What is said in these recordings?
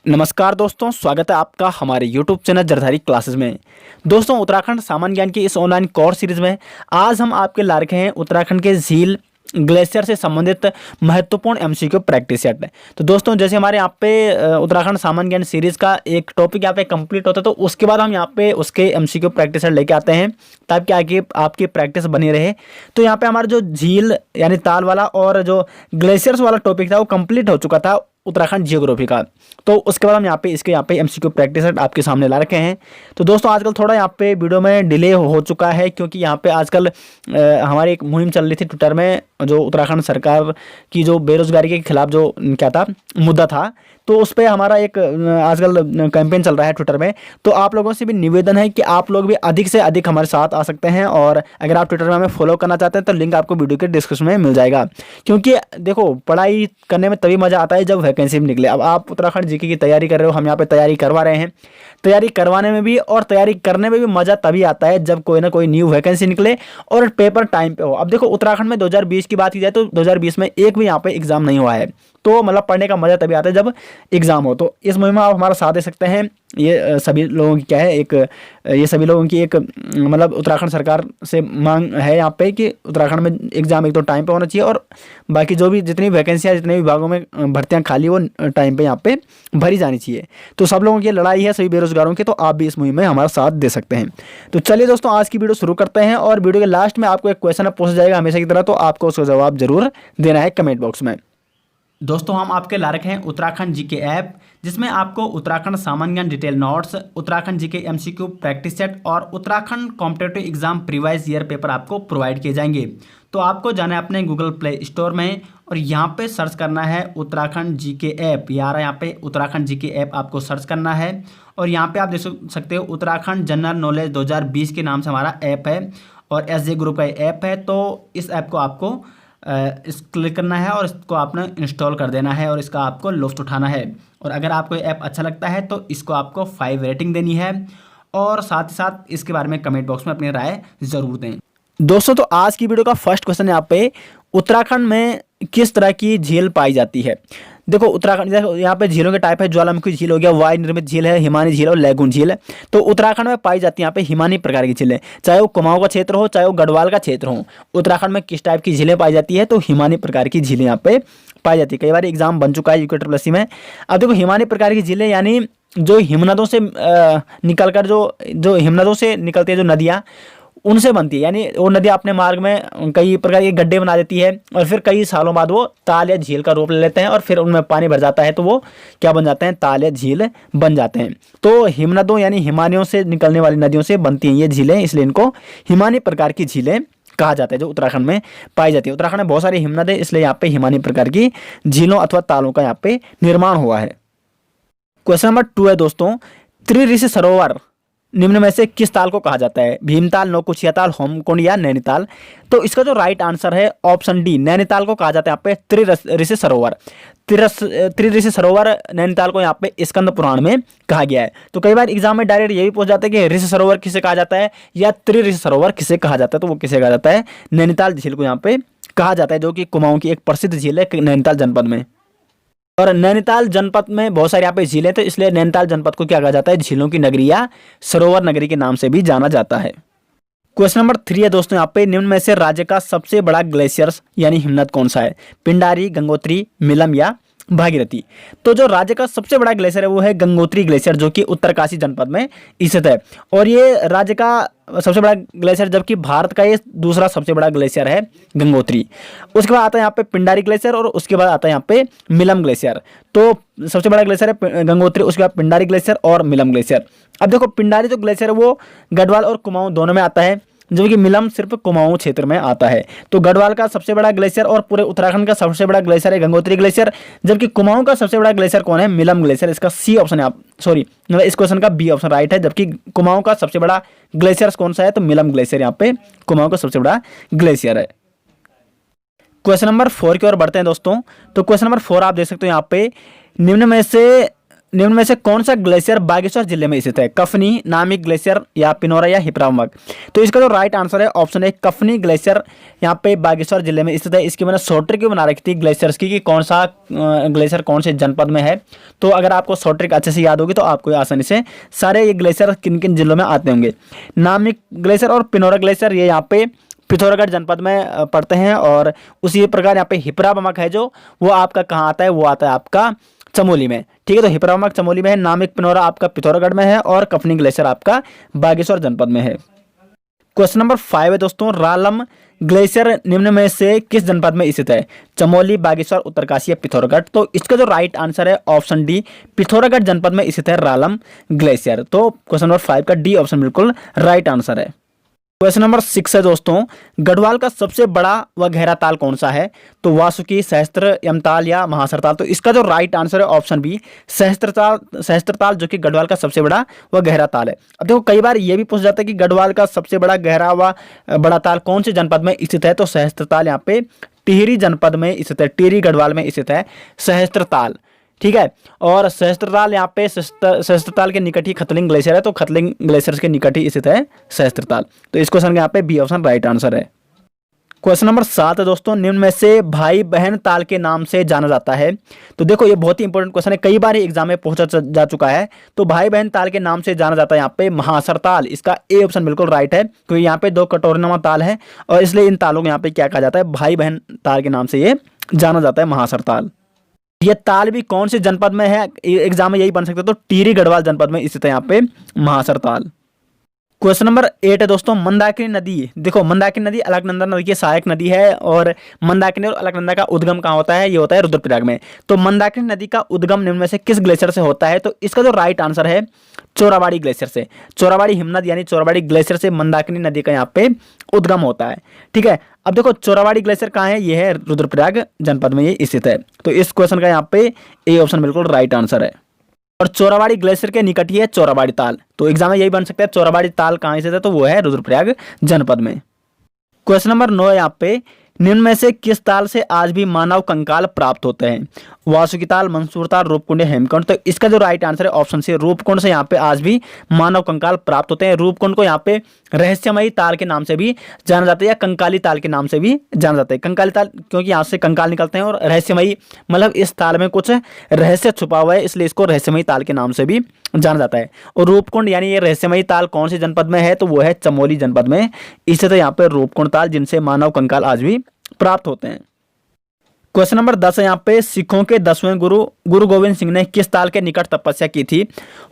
नमस्कार दोस्तों, स्वागत है आपका हमारे YouTube चैनल जरधारी क्लासेस में। दोस्तों, उत्तराखंड सामान्य ज्ञान की इस ऑनलाइन कोर्स सीरीज में आज हम आपके ला रखे हैं उत्तराखंड के झील ग्लेशियर से संबंधित महत्वपूर्ण एमसीक्यू प्रैक्टिस सेट। तो दोस्तों, जैसे हमारे यहाँ पे उत्तराखंड सामान्य ज्ञान सीरीज का एक टॉपिक यहाँ पे कंप्लीट होता है, तो उसके बाद हम यहाँ पे उसके एमसीक्यू प्रैक्टिस सेट लेके आते हैं ताकि आगे आपकी प्रैक्टिस बनी रहे। तो यहाँ पे हमारा जो झील यानी ताल वाला और जो ग्लेशियर्स वाला टॉपिक था वो कंप्लीट हो चुका था उत्तराखंड जियोग्राफी का। तो उसके बाद हम यहाँ पे एमसीक्यू प्रैक्टिस सेट आपके सामने ला रखे हैं। तो दोस्तों, आजकल थोड़ा यहाँ पे वीडियो में डिले हो चुका है क्योंकि यहाँ पे आजकल हमारी एक मुहिम चल रही थी ट्विटर में, जो उत्तराखंड सरकार की जो बेरोजगारी के खिलाफ जो क्या था मुद्दा था, तो उस पर हमारा एक आजकल कैंपेन चल रहा है ट्विटर में। तो आप लोगों से भी निवेदन है कि आप लोग भी अधिक से अधिक हमारे साथ आ सकते हैं, और अगर आप ट्विटर में हमें फॉलो करना चाहते हैं तो लिंक आपको वीडियो के डिस्क्रिप्शन में मिल जाएगा। क्योंकि देखो, पढ़ाई करने में तभी मज़ा आता है जब वैकेंसी भी निकले। अब आप उत्तराखंड जीके की तैयारी कर रहे हो, हम यहाँ पे तैयारी करवा रहे हैं। तैयारी करवाने में भी और तैयारी करने में भी मज़ा तभी आता है जब कोई ना कोई न्यू वैकेंसी निकले और पेपर टाइम पे हो। अब देखो, उत्तराखंड में 2020 की बात की जाए तो 2020 में एक भी यहाँ पे एग्ज़ाम नहीं हुआ है। तो मतलब पढ़ने का मज़ा तभी आता है जब एग्ज़ाम हो। तो इस मुहिम में आप हमारा साथ दे सकते हैं। ये सभी लोगों की क्या है, ये सभी लोगों की एक मतलब उत्तराखंड सरकार से मांग है यहाँ पे कि उत्तराखंड में एग्ज़ाम एक तो टाइम पे होना चाहिए, और बाकी जो भी जितनी वैकेंसियाँ जितने विभागों में भर्तियाँ खाली वो टाइम पे यहाँ पे भरी जानी चाहिए। तो सब लोगों की लड़ाई है, सभी बेरोजगारों की। तो आप भी इस मुहिम में हमारा साथ दे सकते हैं। तो चलिए दोस्तों, आज की वीडियो शुरू करते हैं, और वीडियो के लास्ट में आपको एक क्वेश्चन पूछा जाएगा हमेशा की तरह, तो आपको उसका जवाब जरूर देना है कमेंट बॉक्स में। दोस्तों, हम आपके ला रखे हैं उत्तराखंड जीके ऐप, जिसमें आपको उत्तराखंड सामान्य ज्ञान detail notes, Uttarakhand GK MCQ practice set और Uttarakhand competitive exam previous year paper आपको प्रोवाइड किए जाएंगे। तो आपको जाना है अपने गूगल प्ले स्टोर में और यहाँ पे सर्च करना है उत्तराखंड जीके ऐप। यार, यहाँ पे उत्तराखंड जीके ऐप आपको सर्च करना है, और यहाँ पे आप देख सकते हो उत्तराखंड जनरल नॉलेज 2020 के नाम से हमारा ऐप है, और एसजे ग्रुप का ऐप है। तो इस ऐप को आपको इस क्लिक करना है और इसको आपने इंस्टॉल कर देना है, और इसका आपको लुत्फ़ उठाना है। और अगर आपको ये ऐप अच्छा लगता है तो इसको आपको 5 रेटिंग देनी है, और साथ ही साथ इसके बारे में कमेंट बॉक्स में अपनी राय ज़रूर दें। दोस्तों, तो आज की वीडियो का फर्स्ट क्वेश्चन यहाँ पे, उत्तराखंड में किस तरह की झील पाई जाती है। देखो, उत्तराखंड यहाँ पे झीलों के टाइप है, ज्वालामुखी झील हो गया, वायु निर्मित झील है, हिमानी झील और लैगून झील है। तो उत्तराखंड में पाई जाती है यहाँ पे हिमानी प्रकार की झीलें, चाहे वो कुमाऊं का क्षेत्र हो चाहे वो गढ़वाल का क्षेत्र हो। उत्तराखंड में किस टाइप की झीलें पाई जाती है, तो हिमानी प्रकार की झीलें यहाँ पे पाई जाती है। कई बार एग्जाम बन चुका है यूके ट्रिपल एससी में। अब देखो, हिमानी प्रकार की झीलें यानी जो हिमनदों से निकल कर जो हिमनदों से निकलती है जो नदियाँ, उनसे बनती है। यानी वो नदी अपने मार्ग में कई प्रकार के गड्ढे बना देती है, और फिर कई सालों बाद वो ताल या झील का रूप ले लेते हैं, और फिर उनमें पानी भर जाता है तो वो क्या बन जाते हैं, ताल या झील बन जाते हैं। तो हिमनदों यानी हिमानियों से निकलने वाली नदियों से बनती हैं ये झीलें, इसलिए इनको हिमानी प्रकार की झीलें कहा जाता है, जो उत्तराखंड में पाई जाती है। उत्तराखंड में बहुत सारी हिमनद है, इसलिए यहाँ पे हिमानी प्रकार की झीलों अथवा तालों का यहाँ पे निर्माण हुआ है। क्वेश्चन नंबर 2 है दोस्तों, त्रिऋषि सरोवर निम्न में से किस ताल को कहा जाता है। भीमताल, नौकुचिया ताल, होमकुंड या नैनीताल। तो इसका जो राइट आंसर है ऑप्शन डी, नैनीताल को कहा जाता है यहाँ पे त्रिऋषि सरोवर। त्रिऋषि सरोवर नैनीताल को यहाँ पे स्कंद पुराण में कहा गया है। तो कई बार एग्जाम में डायरेक्ट ये भी पूछ जाता है कि ऋषि सरोवर किसे कहा जाता है या त्रिऋषि सरोवर किसे कहा जाता है। तो वो किसे कहा जाता है, नैनीताल झील को यहाँ पे कहा जाता है, जो कि कुमाऊं की एक प्रसिद्ध झील है नैनीताल जनपद में। और नैनीताल जनपद में बहुत सारे यहाँ पे झीलें, तो इसलिए नैनीताल जनपद को क्या कहा जाता है, झीलों की नगरी या सरोवर नगरी के नाम से भी जाना जाता है। क्वेश्चन नंबर 3 है दोस्तों यहाँ पे, निम्न में से राज्य का सबसे बड़ा ग्लेशियर्स यानी हिमनद कौन सा है। पिंडारी, गंगोत्री, मिलम या भागीरथी। तो जो राज्य का सबसे बड़ा ग्लेशियर है वो है गंगोत्री ग्लेशियर, जो कि उत्तरकाशी जनपद में स्थित है, और ये राज्य का सबसे बड़ा ग्लेशियर, जबकि भारत का ये दूसरा सबसे बड़ा ग्लेशियर है गंगोत्री। उसके बाद आता है यहाँ पे पिंडारी ग्लेशियर, और उसके बाद आता है यहाँ पे मिलम ग्लेशियर। तो सबसे बड़ा ग्लेशियर है गंगोत्री, उसके बाद पिंडारी ग्लेशियर और मिलम ग्लेशियर। अब देखो, पिंडारी जो ग्लेशियर है वो गढ़वाल और कुमाऊं दोनों में आता है, जबकि मिलम सिर्फ कुमाऊं क्षेत्र में आता है। तो गढ़वाल का सबसे बड़ा ग्लेशियर और पूरे उत्तराखंड का सबसे बड़ा ग्लेशियर है गंगोत्री ग्लेशियर, जबकि कुमाऊं का सबसे बड़ा ग्लेशियर कौन है, मिलम ग्लेशियर। इसका सी ऑप्शन है, इस क्वेश्चन का बी ऑप्शन राइट है, जबकि कुमाऊं का सबसे बड़ा ग्लेशियर कौन सा है, तो मिलम ग्लेशियर यहाँ पे कुमाऊं का सबसे बड़ा ग्लेशियर है। क्वेश्चन नंबर 4 की ओर बढ़ते हैं दोस्तों। तो क्वेश्चन नंबर 4 आप देख सकते हो यहाँ पे, निम्न में से निम्न में से कौन सा ग्लेशियर बागेश्वर जिले में स्थित है? कफनी, नामिक ग्लेशियर या पिनोरा या हिप्रामक? तो इसका जो राइट आंसर है ऑप्शन है कफनी ग्लेशियर, यहाँ पे बागेश्वर जिले में स्थित है। इसकी मैंने शॉर्ट ट्रिक भी बना रखी थी ग्लेशियर्स की कि कौन सा ग्लेशियर कौन से जनपद में है। तो अगर आपको शॉर्ट ट्रिक अच्छे से याद होगी तो आपको आसानी से सारे ये ग्लेशियर किन किन जिलों में आते होंगे। नामिक ग्लेशियर और पिनोरा ग्लेशियर ये यहाँ पे पिथौरागढ़ जनपद में पड़ते हैं। और उसी प्रकार यहाँ पे हिप्रामक है जो वो आपका कहाँ आता है, वो आता है आपका चमोली में। ठीक है, तो हिप्रामक चमोली में है, नामिक पिनोरा आपका पिथौरागढ़ में है और कफनी ग्लेशियर आपका बागेश्वर जनपद में है। क्वेश्चन नंबर 5 है दोस्तों, रालम ग्लेशियर निम्न में से किस जनपद में स्थित है? चमोली, बागेश्वर, उत्तरकाशी या पिथौरागढ़? तो इसका जो राइट आंसर है ऑप्शन डी, पिथौरागढ़ जनपद में स्थित है रालम ग्लेशियर। तो क्वेश्चन नंबर 5 का डी ऑप्शन बिल्कुल राइट आंसर है। क्वेश्चन नंबर 6 है दोस्तों, गढ़वाल का सबसे बड़ा व गहरा ताल कौन सा है? तो वासुकी, सहस्त्र, यमताल या महासरताल? तो इसका जो राइट आंसर है ऑप्शन बी, सहस्त्रताल जो कि गढ़वाल का सबसे बड़ा व गहरा ताल है। अब देखो कई बार ये भी पूछ जाता है कि गढ़वाल का सबसे बड़ा गहरा व बड़ा ताल कौन से जनपद में स्थित है? तो सहस्त्रताल यहाँ पे टिहरी जनपद में स्थित है, टिहरी गढ़वाल में स्थित है सहस्त्रताल। ठीक है, और सहस्त्रताल यहाँ पे सहस्त्रताल के निकट ही खतलिंग ग्लेशियर है, तो खतलिंग ग्लेशियर के निकट ही स्थित है सहस्त्रताल। तो इस क्वेश्चन का यहाँ पे बी ऑप्शन राइट आंसर है। क्वेश्चन नंबर 7 है दोस्तों, निम्न में से भाई बहन ताल के नाम से जाना जाता है? तो देखो ये बहुत ही इंपॉर्टेंट क्वेश्चन है, कई बार एग्जाम में पूछा जा चुका है। तो भाई बहन ताल के नाम से जाना जाता है यहाँ पे महासरताल। इसका ए ऑप्शन बिल्कुल राइट है, क्योंकि यहाँ पे 2 कटोरीनुमा ताल है और इसलिए इन तालों को यहाँ पे क्या कहा जाता है, भाई बहन ताल के नाम से ये जाना जाता है महासरताल। ये ताल भी कौन से जनपद में है, एग्जाम में यही बन सकता है, तो टिहरी गढ़वाल जनपद में स्थित है यहाँ पे महासरताल। क्वेश्चन नंबर 8 है दोस्तों, मंदाकिनी नदी, देखो मंदाकिनी नदी अलकनंदा नदी की सहायक नदी है और मंदाकिनी और अलकनंदा का उद्गम कहाँ होता है? ये होता है रुद्रप्रयाग में। तो मंदाकिनी नदी का उद्गम निम्न में से किस ग्लेशियर से होता है? तो इसका जो राइट आंसर है चोराबाड़ी ग्लेशियर से, चोराबाड़ी हिमनद यानी चोराबाड़ी ग्लेशियर से मंदाकिनी नदी का यहाँ पे उद्गम होता है। ठीक है, अब देखो चोराबाड़ी ग्लेशियर कहाँ है? ये है रुद्रप्रयाग जनपद में ये स्थित है। तो इस क्वेश्चन का यहाँ पे ए ऑप्शन बिल्कुल राइट आंसर है। और चोराबाड़ी ग्लेशियर के निकट ही है चोराबाड़ी ताल, तो एग्जाम में यही बन सकता है चोराबाड़ी ताल कहाँ स्थित है? तो वो है रुद्रप्रयाग जनपद में। क्वेश्चन नंबर 9 है यहाँ पे, निम्न में से किस ताल से आज भी मानव कंकाल प्राप्त होते हैं? वासुकी ताल, मंसूर ताल, रूपकुंड, हेमकुंड? तो इसका जो राइट आंसर है ऑप्शन सी, रूपकुंड से यहाँ पे आज भी मानव कंकाल प्राप्त होते हैं। रूपकुंड को यहाँ पे रहस्यमयी ताल के नाम से भी जाना जाता है या कंकाली ताल के नाम से भी जाना जाता है। कंकाली ताल क्योंकि यहाँ से कंकाल निकलते हैं और रहस्यमयी मतलब इस ताल में कुछ रहस्य छुपा हुआ है, इसलिए इसको रहस्यमयी ताल के नाम से भी जाना जाता है। और रूपकुंड यानी ये रहस्यमयी ताल कौन से जनपद में है? तो वो है चमोली जनपद में स्थित है यहाँ पे रूपकुंड ताल, जिनसे मानव कंकाल आज भी प्राप्त होते हैं। क्वेश्चन नंबर 10 है यहाँ पे, सिखों के 10वें गुरु गोविंद सिंह ने किस ताल के निकट तपस्या की थी?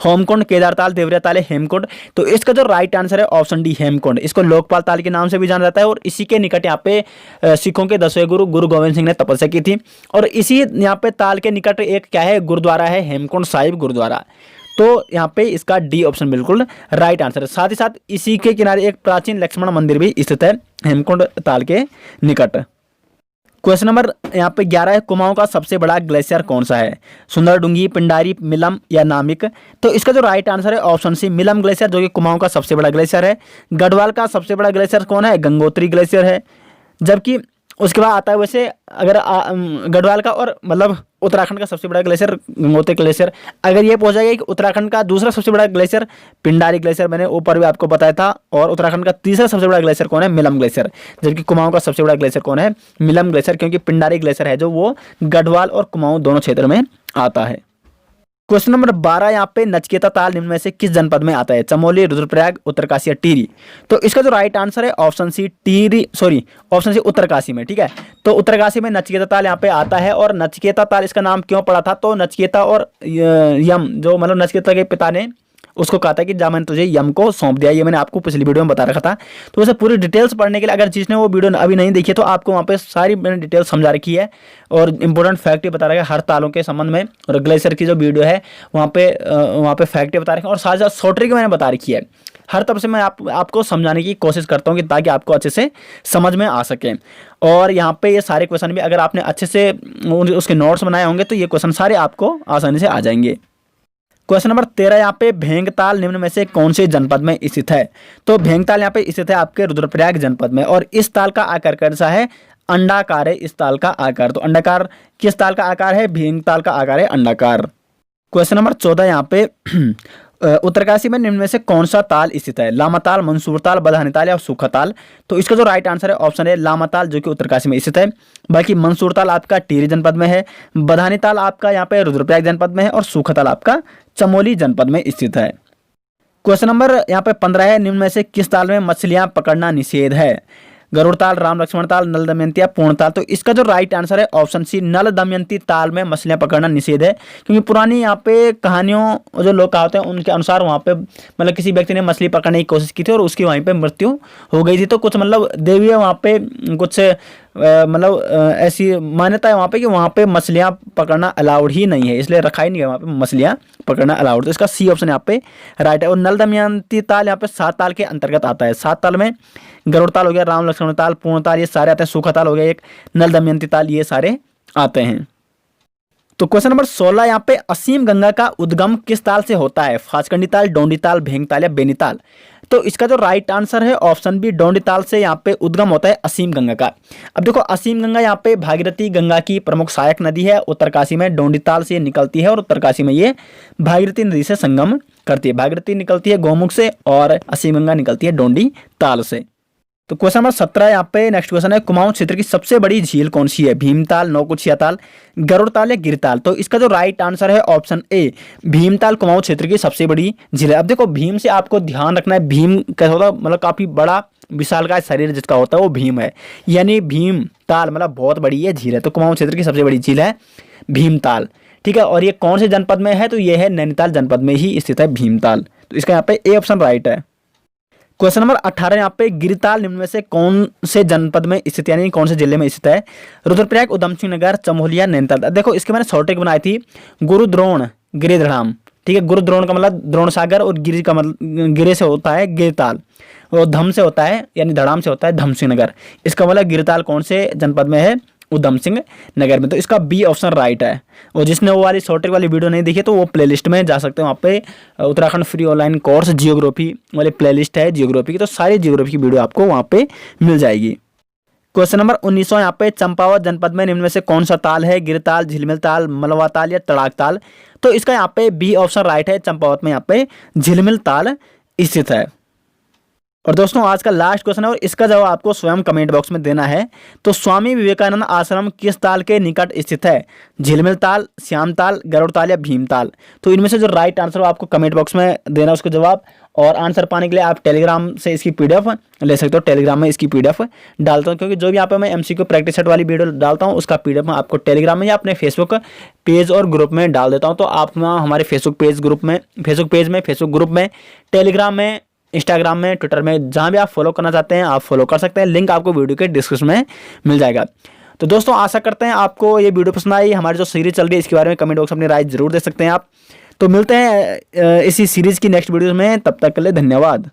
होमकुंड, केदार ताल, देवरिया ताल, हेमकुंड? तो इसका जो राइट आंसर है ऑप्शन डी, हेमकुंड। इसको लोकपाल ताल के नाम से भी जाना जाता है और इसी के निकट यहाँ पे सिखों के 10वें गुरु गोविंद सिंह ने तपस्या की थी। और इसी यहाँ पे ताल के निकट एक क्या है, गुरुद्वारा है, हेमकुंड साहिब गुरुद्वारा। तो यहाँ पे इसका डी ऑप्शन बिल्कुल राइट आंसर है। साथ ही साथ इसी के किनारे एक प्राचीन लक्ष्मण मंदिर भी स्थित है हेमकुंड ताल के निकट। क्वेश्चन नंबर यहाँ पे 11 है, कुमाऊं का सबसे बड़ा ग्लेशियर कौन सा है? सुंदरडुंगी, पिंडारी, मिलम या नामिक? तो इसका जो राइट आंसर है ऑप्शन सी, मिलम ग्लेशियर, जो कि कुमाऊं का सबसे बड़ा ग्लेशियर है। गढ़वाल का सबसे बड़ा ग्लेशियर कौन है? गंगोत्री ग्लेशियर है। जबकि उसके बाद आता है वैसे अगर गढ़वाल का और मतलब उत्तराखंड का सबसे बड़ा ग्लेशियर गंगोत्री ग्लेशियर। अगर ये पूछा गया कि उत्तराखंड का दूसरा सबसे बड़ा ग्लेशियर पिंडारी ग्लेशियर, मैंने ऊपर भी आपको बताया था। और उत्तराखंड का तीसरा सबसे बड़ा ग्लेशियर कौन है? मिलम ग्लेशियर। जबकि कुमाऊं का सबसे बड़ा ग्लेशियर कौन है? मिलम ग्लेशियर, क्योंकि पिंडारी ग्लेशियर है जो वो गढ़वाल और कुमाऊं दोनों क्षेत्र में आता है। क्वेश्चन नंबर 12 यहाँ पे, नचिकेता ताल निम्न में से किस जनपद में आता है? चमोली, रुद्रप्रयाग, उत्तरकाशी या टिहरी? तो इसका जो राइट आंसर है option C, option C Uttarkashi में। ठीक है, तो उत्तरकाशी में नचिकेता ताल यहाँ पे आता है। और नचिकेता ताल इसका नाम क्यों पड़ा था? तो नचिकेता और यम, जो मतलब नचिकेता के पिता ने उसको कहा था कि जा मैंने तुझे यम को सौंप दिया। ये मैंने आपको पिछली वीडियो में बता रखा था। तो वैसे पूरी डिटेल्स पढ़ने के लिए अगर जिसने वो वीडियो अभी नहीं देखी तो आपको वहाँ पे सारी मैंने डिटेल्स समझा रखी है और इंपॉर्टेंट फैक्ट बता रखा है हर तालों के संबंध में। और ग्लेशियर की जो वीडियो है वहाँ पे फैक्ट बता रखे हैं और साथ साथ शॉर्ट ट्रिक मैंने बता रखी है। हर तरफ से मैं आपको समझाने की कोशिश करता हूँ कि ताकि आपको अच्छे से समझ में आ सके। और यहाँ पे ये सारे क्वेश्चन भी अगर आपने अच्छे से उसके नोट्स बनाए होंगे तो ये क्वेश्चन सारे आपको आसानी से आ जाएंगे। क्वेश्चन नंबर 13 यहाँ पे, भेंगताल निम्न में से कौन से जनपद में स्थित है? तो भेंगताल यहाँ पे स्थित है आपके रुद्रप्रयाग जनपद में। और इस ताल का आकार कैसा है? अंडाकार है इस ताल का आकार। तो अंडाकार किस ताल का आकार है? भेंगताल का आकार है अंडाकार। क्वेश्चन नंबर 14 यहाँ पे उत्तरकाशी में निम्न में से कौन सा ताल स्थित है? लामा ताल, मंसूर ताल, बधानी ताल या सूखा ताल? तो इसका जो राइट आंसर है ऑप्शन है लामा ताल, जो कि उत्तरकाशी में स्थित है। बाकी मंसूर ताल आपका टिहरी जनपद में है, बधानी ताल आपका यहाँ पे रुद्रप्रयाग जनपद में है और सूखा ताल आपका चमोली जनपद में स्थित है। क्वेश्चन नंबर यहाँ पे 15 है, निम्न में से किस ताल में मछलियां पकड़ना निषेध है? गरुड़ ताल, राम लक्ष्मण ताल, नल दमयंती या पूर्ण ताल? तो इसका जो राइट आंसर है ऑप्शन सी नल दमयंती ताल में मछलियां पकड़ना निषेध है, क्योंकि पुरानी यहाँ पे कहानियों जो लोग कहते हैं उनके अनुसार वहाँ पे मतलब किसी व्यक्ति ने मछली पकड़ने की कोशिश की थी और उसकी वहीं पे मृत्यु हो गई थी। तो कुछ मतलब देवी वहाँ पे कुछ मतलब ऐसी मान्यता है वहाँ पे कि वहाँ पे मछलियाँ पकड़ना अलाउड ही नहीं है, इसलिए रखा ही नहीं है वहाँ पे मछलियाँ पकड़ना अलाउड। तो इसका सी ऑप्शन यहाँ पे राइट है। और नल दमयंती ताल यहाँ पे 7 ताल के अंतर्गत आता है। 7 ताल में गरुड़ ताल हो गया, राम लक्ष्मण ताल, पूर्ण ताल, ये सारे आते हैं। सूखा ताल हो गया एक, नल दमयंती ताल, ये सारे आते हैं। तो क्वेश्चन नंबर 16 यहाँ पे असीम गंगा का उद्गम किस ताल से होता है? फाचकंडी ताल, डोंडी ताल, भेंग ताल या बेनी ताल? तो इसका जो राइट आंसर है ऑप्शन बी डोंडी ताल से यहाँ पे उद्गम होता है असीम गंगा का। अब देखो असीम गंगा यहाँ पे भागीरथी गंगा की प्रमुख सहायक नदी है। उत्तरकाशी में डोंडी ताल से ये निकलती है और उत्तरकाशी में ये भागीरथी नदी से संगम करती है। भागीरथी निकलती है गौमुख से और असीम गंगा निकलती है डोंडी ताल से। तो क्वेश्चन नंबर 17 यहाँ पे नेक्स्ट क्वेश्चन है, कुमाऊं क्षेत्र की सबसे बड़ी झील कौन सी है? भीमताल, नौकुचिया ताल, गरुड़ ताल या गिरताल? तो इसका जो राइट आंसर है ऑप्शन ए भीमताल कुमाऊं क्षेत्र की सबसे बड़ी झील है। अब देखो भीम से आपको ध्यान रखना है, भीम कैसा होता है मतलब काफी बड़ा विशालकाय शरीर जिसका होता है वो भीम है, यानी भीमताल मतलब बहुत बड़ी ये झील है। तो कुमाऊं क्षेत्र की सबसे बड़ी झील है भीमताल, ठीक है। और ये कौन से जनपद में है? तो ये है नैनीताल जनपद में ही स्थित है भीमताल। तो इसका यहाँ पे ए ऑप्शन राइट है। क्वेश्चन नंबर 18 यहाँ पे गिरिताल निम्न में से कौन से जनपद में स्थित यानी कौन से जिले में स्थित है? रुद्रप्रयाग, उधम सिंह नगर, चमोली या नैनीताल? देखो इसके मैंने शॉर्ट ट्रिक बनाई थी, गुरुद्रोण गिरिधराम, ठीक है। गुरुद्रोण का मतलब द्रोण सागर और गिरि का मतलब गिरे से होता है गिरिताल, और धम से होता है यानी धड़ाम से होता है धम सिंह नगर। इसका मतलब गिरिताल कौन से जनपद में है? उधम सिंह नगर में। तो इसका बी ऑप्शन राइट है। और जिसने वो वाली शॉर्ट ट्रिक वाली वीडियो नहीं देखी तो वो प्लेलिस्ट में जा सकते हैं, वहाँ पे Uttarakhand free online course geography वाली प्लेलिस्ट है जियोग्राफी की, तो सारी जियोग्राफी की वीडियो आपको वहाँ पे मिल जाएगी। क्वेश्चन नंबर 19 यहाँ पे चंपावत जनपद में निम्न में से कौन सा ताल है? गिरताल, झिलमिल ताल, मलवा ताल या तड़ाक ताल? तो इसका यहाँ पे बी ऑप्शन राइट है, चंपावत में यहाँ पे झिलमिल ताल स्थित है। और दोस्तों आज का लास्ट क्वेश्चन है और इसका जवाब आपको स्वयं कमेंट बॉक्स में देना है। तो स्वामी विवेकानंद आश्रम किस ताल के निकट स्थित है? झिलमिल ताल, श्याम ताल, गरुड़ ताल या भीम ताल? तो इनमें से जो राइट आंसर हो आपको कमेंट बॉक्स में देना उसका जवाब। और आंसर पाने के लिए आप टेलीग्राम से इसकी पीडीएफ ले सकते हो। टेलीग्राम में इसकी पीडीएफ डालता हूँ, क्योंकि जो भी यहाँ पे मैं एमसीक्यू प्रैक्टिस सेट वाली वीडियो डालता हूँ उसका पीडीएफ मैं आपको टेलीग्राम में या अपने फेसबुक पेज और ग्रुप में डाल देता हूँ। तो आप हमारे फेसबुक पेज में, फेसबुक ग्रुप में, टेलीग्राम में, इंस्टाग्राम में, ट्विटर में, जहाँ भी आप फॉलो करना चाहते हैं आप फॉलो कर सकते हैं। लिंक आपको वीडियो के डिस्क्रिप्शन में मिल जाएगा। तो दोस्तों आशा करते हैं आपको ये वीडियो पसंद आई। हमारी जो सीरीज चल रही है इसके बारे में कमेंट बॉक्स में अपनी राय जरूर दे सकते हैं आप। तो मिलते हैं इसी सीरीज की नेक्स्ट वीडियो में, तब तक के लिए धन्यवाद।